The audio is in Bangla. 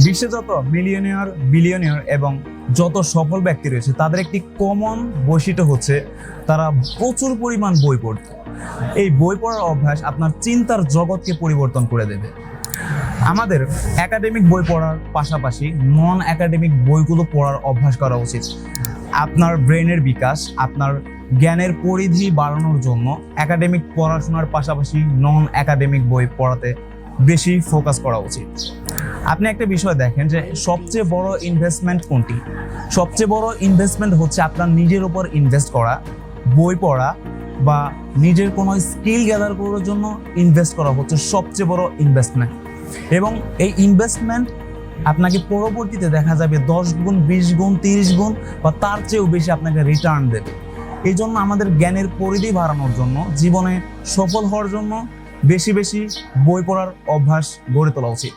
বিশ্বে যত মিলিয়নিয়ার, বিলিয়নিয়ার এবং যত সফল ব্যক্তি রয়েছে তাদের একটি কমন বৈশিষ্ট্য হচ্ছে তারা প্রচুর পরিমাণ বই পড়ত। এই বই পড়ার অভ্যাস আপনার চিন্তার জগৎকে পরিবর্তন করে দেবে। আমাদের একাডেমিক বই পড়ার পাশাপাশি নন একাডেমিক বইগুলো পড়ার অভ্যাস করা উচিত। আপনার ব্রেনের বিকাশ, আপনার জ্ঞানের পরিধি বাড়ানোর জন্য একাডেমিক পড়াশোনার পাশাপাশি নন একাডেমিক বই পড়াতে বেশি ফোকাস করা উচিত। আপনি একটা বিষয় দেখেন যে সবচেয়ে বড় ইনভেস্টমেন্ট কোনটি? সবচেয়ে বড় ইনভেস্টমেন্ট হচ্ছে আপনার নিজের উপর ইনভেস্ট করা, বই পড়া বা নিজের কোনো স্কিল গ্যাদার করার জন্য ইনভেস্ট করা হচ্ছে সবচেয়ে বড় ইনভেস্টমেন্ট। এবং এই ইনভেস্টমেন্ট আপনাকে পরবর্তীতে দেখা যাবে 10 গুণ, 20 গুণ, 30 গুণ বা তার চেয়েও বেশি আপনাকে রিটার্ন দেবে। এই জন্য আমাদের জ্ঞানের পরিধি বাড়ানোর জন্য, জীবনে সফল হওয়ার জন্য বেশি বেশি বই পড়ার অভ্যাস গড়ে তোলা উচিত।